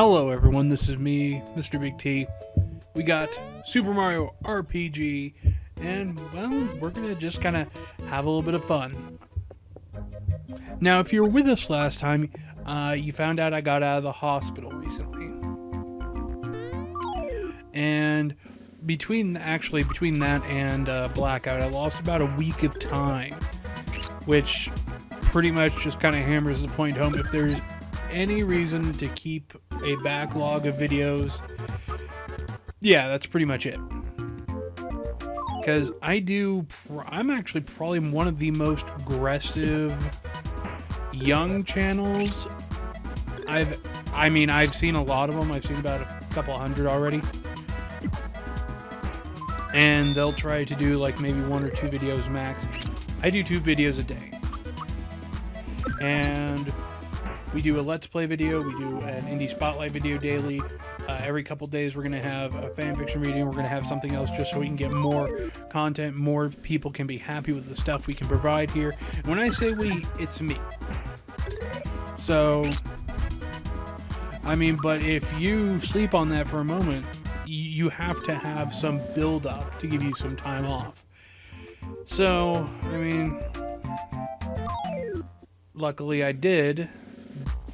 Hello everyone, this is me, Mr. Big T. We got Super Mario RPG, and well, we're gonna just kind of have a little bit of fun. Now, if you were with us last time, you found out I got out of the hospital recently. And between that and Blackout, I lost about a week of time, which pretty much just kind of hammers the point home. If there's any reason to keep a backlog of videos, yeah, that's pretty much it. Because I'm actually probably one of the most aggressive young channels. I've seen a lot of them. I've seen about a couple hundred already. And they'll try to do like maybe 1 or 2 videos max. I do 2 videos a day. And we do a Let's Play video, we do an Indie Spotlight video daily. Every couple days we're going to have a fanfiction reading, we're going to have something else just so we can get more content, more people can be happy with the stuff we can provide here. And when I say we, it's me. So, but if you sleep on that for a moment, you have to have some build up to give you some time off. So, luckily I did,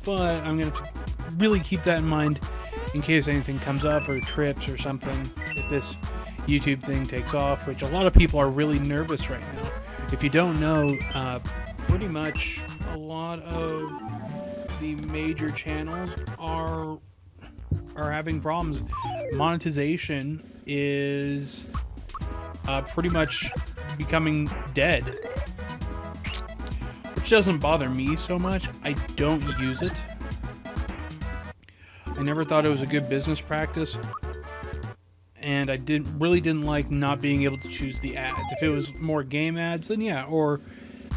but I'm going to really keep that in mind in case anything comes up or trips or something, if this YouTube thing takes off, which a lot of people are really nervous right now. If you don't know, pretty much a lot of the major channels are having problems. Monetization is pretty much becoming dead, which doesn't bother me so much. I don't use it. I never thought it was a good business practice, and I really didn't like not being able to choose the ads. If it was more game ads, then yeah, or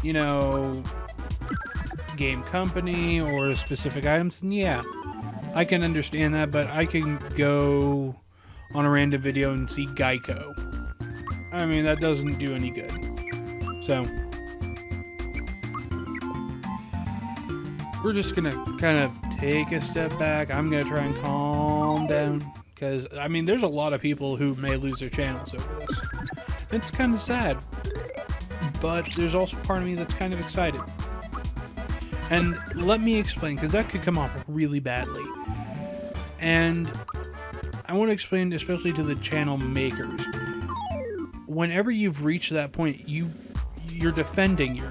game company or specific items, then yeah, I can understand that. But I can go on a random video and see Geico. That doesn't do any good. So we're just gonna kind of take a step back. I'm gonna try and calm down, because there's a lot of people who may lose their channels over this. It's kind of sad, but there's also part of me that's kind of excited. And let me explain, because that could come off really badly. And I want to explain, especially to the channel makers. Whenever you've reached that point, you're defending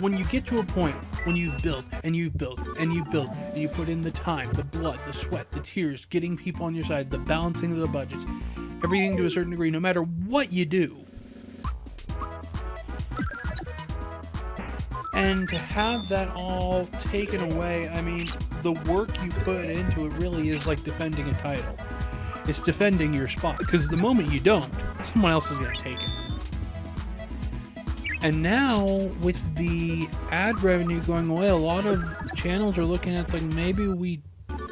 when you get to a point when you've built and you've built and you've built and you put in the time, the blood, the sweat, the tears, getting people on your side, the balancing of the budgets, everything to a certain degree, no matter what you do. And to have that all taken away, the work you put into it really is like defending a title. It's defending your spot, because the moment you don't, someone else is going to take it. And now, with the ad revenue going away, a lot of channels are looking at it's like, maybe we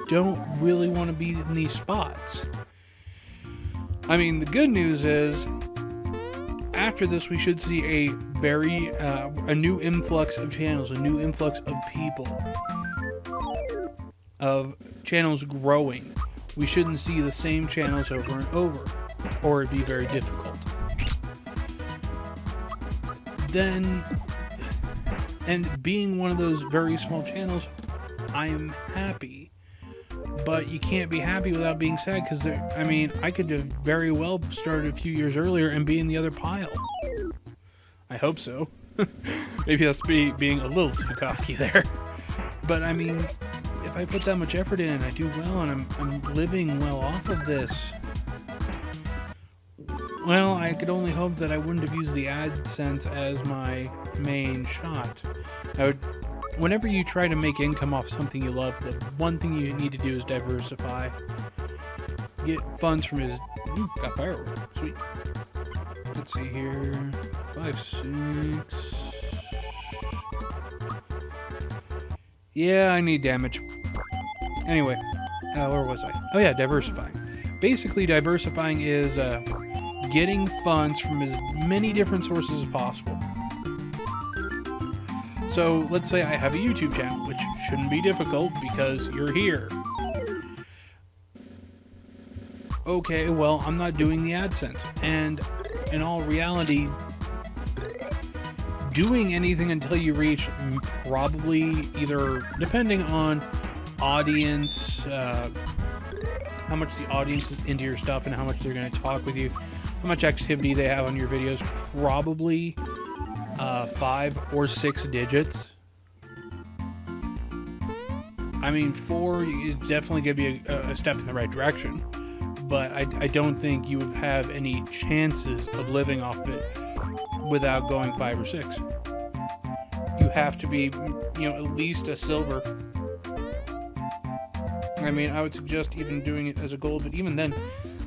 don't really want to be in these spots. The good news is, after this, we should see a new influx of channels, a new influx of people, of channels growing. We shouldn't see the same channels over and over, or it'd be very difficult. And being one of those very small channels, I am happy. But you can't be happy without being sad, because I could have very well started a few years earlier and be in the other pile. I hope so. Maybe that's being a little too cocky there. But if I put that much effort in and I do well and I'm living well off of this, well, I could only hope that I wouldn't have used the AdSense as my main shot. Whenever you try to make income off something you love, the one thing you need to do is diversify. Get funds from his... Ooh, got fireworks. Sweet. Let's see here. 5, 6... Yeah, I need damage. Anyway, where was I? Oh yeah, diversifying. Basically, diversifying is getting funds from as many different sources as possible. So let's say I have a YouTube channel, which shouldn't be difficult because you're here. Okay, well, I'm not doing the AdSense. And in all reality, doing anything until you reach probably either, depending on audience, how much the audience is into your stuff and how much they're going to talk with you, how much activity they have on your videos, probably 5 or 6 digits. I mean, 4 is definitely going to be a step in the right direction, but I don't think you would have any chances of living off it without going 5 or 6. You have to be, at least a silver. I mean, I would suggest even doing it as a gold, but even then,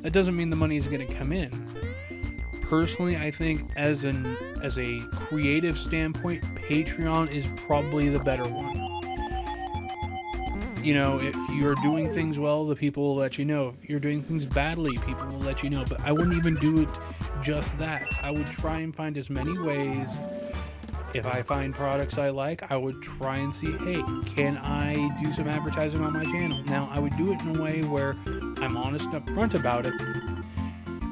that doesn't mean the money is going to come in. Personally, I think as a creative standpoint, Patreon is probably the better one. If you're doing things well, the people will let you know. If you're doing things badly, people will let you know. But I wouldn't even do it just that. I would try and find as many ways. If I find products I like, I would try and see, hey, can I do some advertising on my channel? Now, I would do it in a way where I'm honest and upfront about it.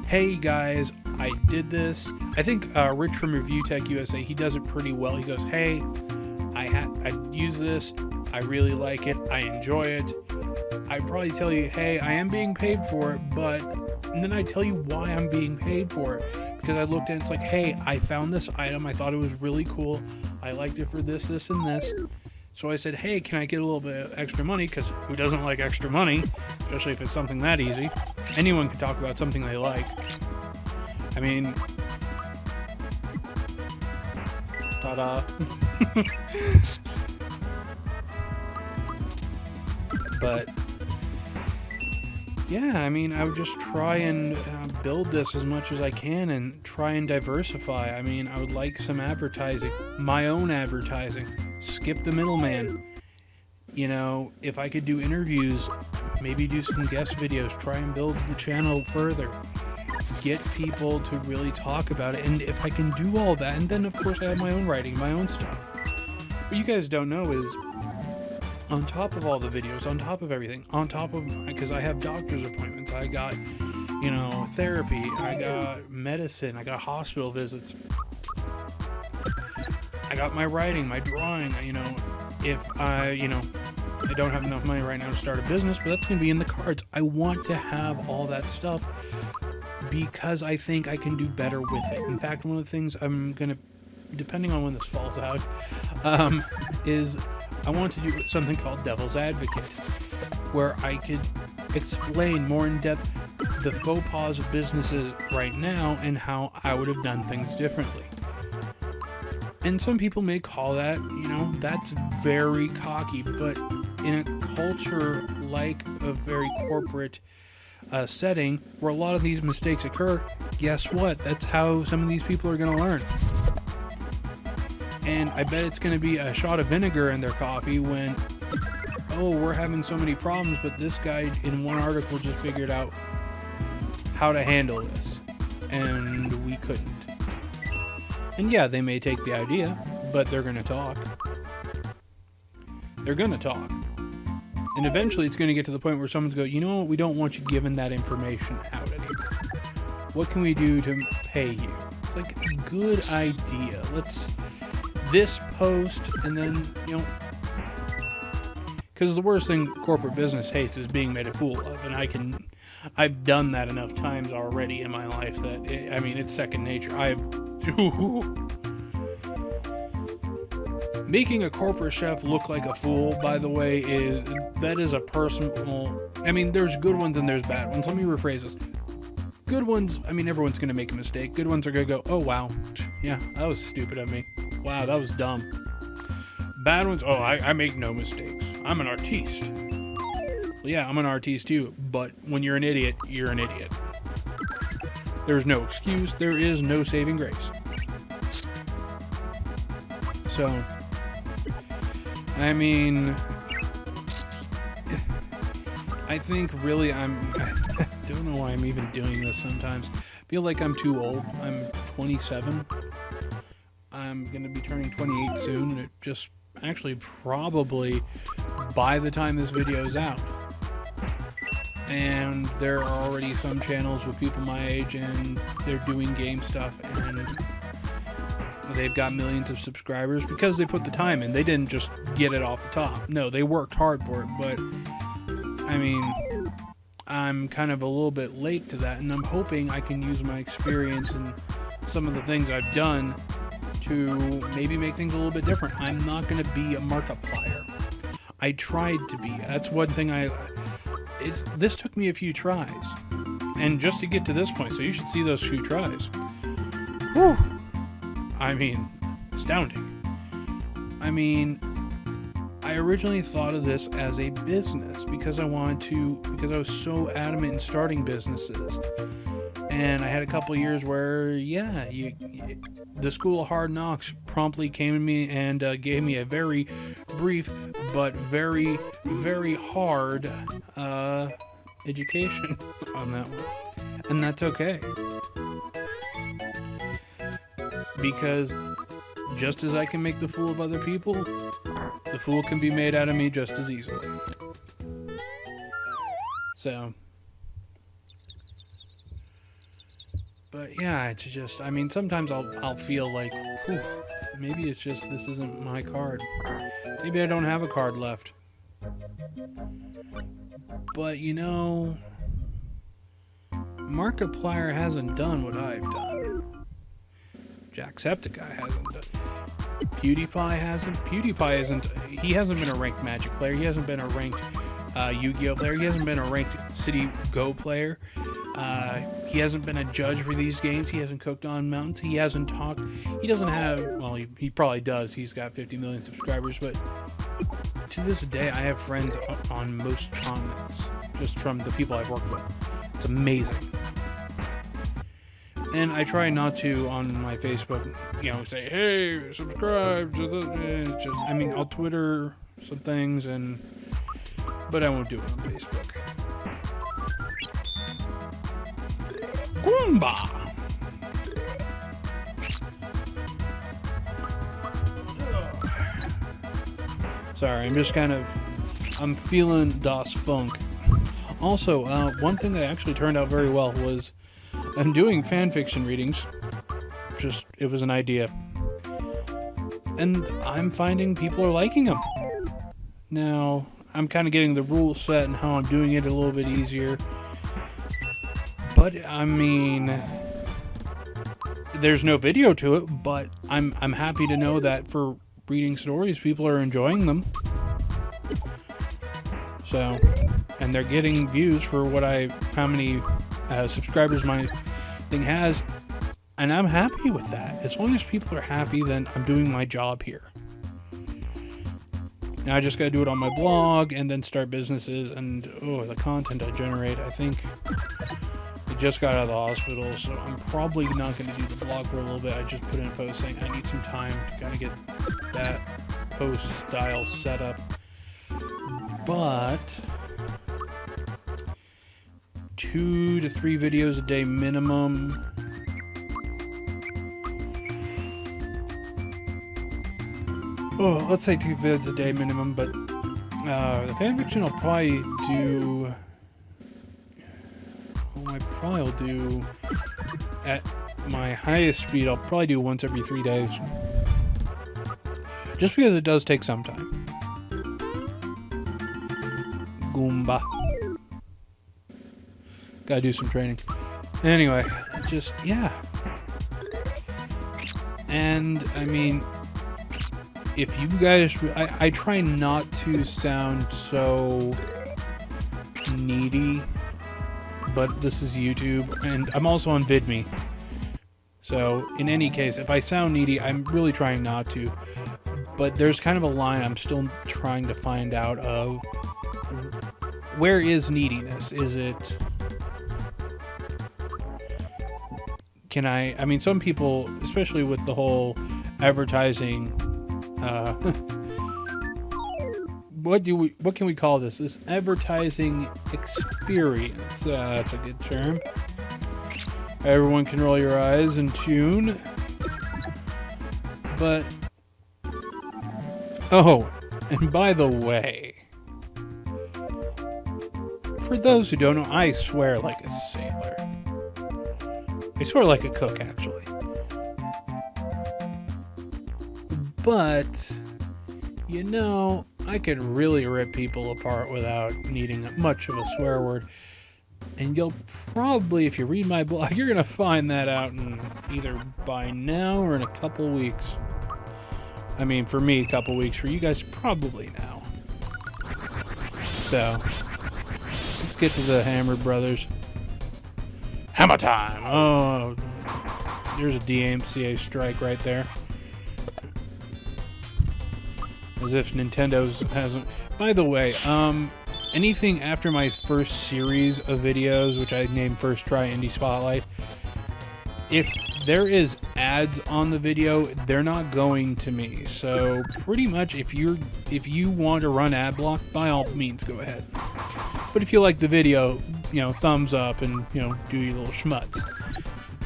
Hey guys, I did this. I think Rich from Review Tech USA, he does it pretty well. He goes, hey, I use this. I really like it. I enjoy it. I'd probably tell you, hey, I am being paid for it, and then I tell you why I'm being paid for it. Because I looked at it, it's like, hey, I found this item. I thought it was really cool. I liked it for this, this, and this. So I said, hey, can I get a little bit of extra money? Because who doesn't like extra money? Especially if it's something that easy. Anyone can talk about something they like. I mean, ta-da. But yeah, I mean, I would just try and build this as much as I can and try and diversify. I mean, I would like some advertising, my own advertising, skip the middleman. If I could do interviews, maybe do some guest videos, try and build the channel further, get people to really talk about it. And if I can do all that, and then of course I have my own writing, my own stuff. What you guys don't know is, on top of all the videos, on top of everything, because I have doctor's appointments, I got, therapy, I got medicine, I got hospital visits, I got my writing, my drawing, if I don't have enough money right now to start a business, but that's going to be in the cards. I want to have all that stuff because I think I can do better with it. In fact, one of the things I'm going to, depending on when this falls out, is I want to do something called Devil's Advocate, where I could explain more in depth the faux pas of businesses right now and how I would have done things differently. And some people may call that, that's very cocky, but in a culture like a very corporate setting where a lot of these mistakes occur, guess what? That's how some of these people are going to learn. And I bet it's going to be a shot of vinegar in their coffee when, oh, we're having so many problems, but this guy in one article just figured out how to handle this, and we couldn't. And yeah, they may take the idea, but they're going to talk. They're going to talk. And eventually it's going to get to the point where someone's going, you know what, we don't want you giving that information out anymore. What can we do to pay you? It's like a good idea. This post, and then, because the worst thing corporate business hates is being made a fool of, and I've done that enough times already in my life that, it's second nature. Making a corporate chef look like a fool, by the way, is a personal, there's good ones and there's bad ones. Let me rephrase this. Good ones, everyone's going to make a mistake. Good ones are going to go, oh, wow, yeah, that was stupid of me. Wow, that was dumb. Bad ones, oh, I make no mistakes. I'm an artiste. Well, yeah, I'm an artiste too, but when you're an idiot, you're an idiot. There's no excuse. There is no saving grace. So, I think really I don't know why I'm even doing this sometimes. I feel like I'm too old. I'm 27. I'm going to be turning 28 soon, and it just actually probably by the time this video is out. And there are already some channels with people my age, and they're doing game stuff, and they've got millions of subscribers because they put the time in. They didn't just get it off the top. No, they worked hard for it, but I mean, I'm kind of a little bit late to that, and I'm hoping I can use my experience and some of the things I've done to maybe make things a little bit different. I'm not going to be a Markiplier. I tried to be. That's one thing this took me a few tries. And just to get to this point, so you should see those few tries. Whew. I mean, astounding. I mean, I originally thought of this as a business because I was so adamant in starting businesses. And I had a couple of years where, the School of Hard Knocks promptly came to me and gave me a very brief but very, very hard education on that one. And that's okay. Because just as I can make the fool of other people, the fool can be made out of me just as easily. So, but yeah, it's just, I mean, sometimes I'll feel like, whew, maybe it's just this isn't my card. Maybe I don't have a card left. But you know, Markiplier hasn't done what I've done. Jacksepticeye hasn't done. PewDiePie hasn't. He hasn't been a ranked Magic player. He hasn't been a ranked Yu-Gi-Oh player. He hasn't been a ranked City Go player. He hasn't been a judge for these games. He hasn't cooked on mountains. He hasn't talked. He doesn't have, well, he probably does. He's got 50 million subscribers, but to this day, I have friends on most continents, just from the people I've worked with. It's amazing. And I try not to, on my Facebook, say, hey, subscribe to this. I mean, I'll Twitter some things, but I won't do it on Facebook. Goomba! Sorry, I'm feeling Das Funk. Also, one thing that actually turned out very well was I'm doing fan fiction readings. It was an idea. And I'm finding people are liking them. Now, I'm kind of getting the rules set and how I'm doing it a little bit easier. But, I mean, there's no video to it, but I'm happy to know that for reading stories, people are enjoying them. So, and they're getting views for how many subscribers my thing has, and I'm happy with that. As long as people are happy, then I'm doing my job here. Now I just gotta do it on my blog and then start businesses, and the content I generate, I think I just got out of the hospital, so I'm probably not gonna do the blog for a little bit. I just put in a post saying I need some time to kind of get that post style set up. But 2 to 3 videos a day minimum. Let's say 2 vids a day minimum, but the fanfiction I'll probably do. I'll do at my highest speed. I'll probably do once every 3 days, just because it does take some time. Goomba. Gotta do some training. Anyway, yeah. And, I mean, if you guys... I try not to sound so needy, but this is YouTube, and I'm also on VidMe. So, in any case, if I sound needy, I'm really trying not to. But there's kind of a line I'm still trying to find out of. Where is neediness? Is it... I mean, some people, especially with the whole advertising, what can we call this? This advertising experience. That's a good term. Everyone can roll your eyes and tune. But, oh, and by the way, for those who don't know, I swear like a sailor. I swear like a cook, actually. But, you know, I could really rip people apart without needing much of a swear word. And you'll probably, if you read my blog, you're going to find that out in either by now or in a couple weeks. I mean, for me, a couple weeks. For you guys, probably now. So, let's get to the Hammer Brothers. Hammer time! Oh, there's a DMCA strike right there. As if Nintendo's hasn't... By the way, anything after my first series of videos, which I named First Try Indie Spotlight, if there is ads on the video, they're not going to me. So pretty much, if you want to run ad block, by all means, go ahead. But if you like the video, you know, thumbs up and, you know, do your little schmutz.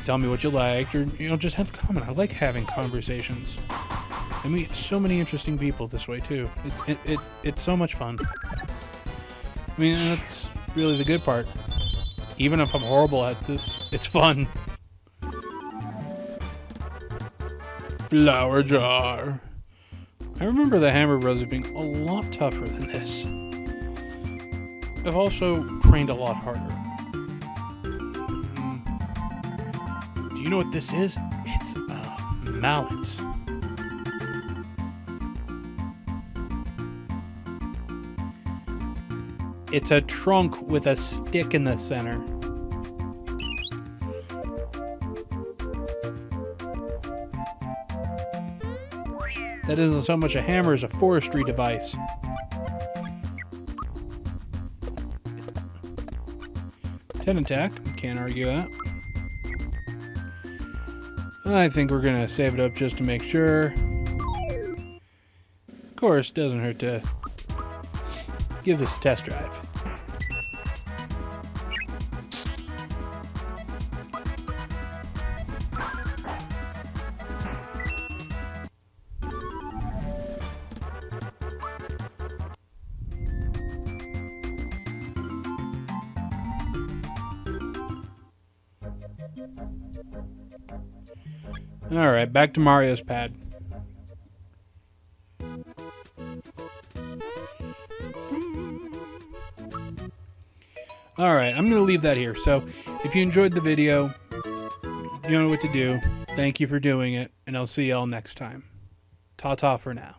Tell me what you liked, or, you know, just have a comment. I like having conversations. I meet so many interesting people this way too. It's so much fun. I mean, that's really the good part. Even if I'm horrible at this, it's fun. Flower jar. I remember the Hammer Brothers being a lot tougher than this. I've also trained a lot harder. Do you know what this is? It's a mallet. It's a trunk with a stick in the center. That isn't so much a hammer as a forestry device. 10 attack, can't argue that. I think we're gonna save it up just to make sure. Of course, doesn't hurt to give this a test drive. Alright, back to Mario's pad. Alright, I'm going to leave that here. So, if you enjoyed the video, you know what to do. Thank you for doing it, and I'll see y'all next time. Ta-ta for now.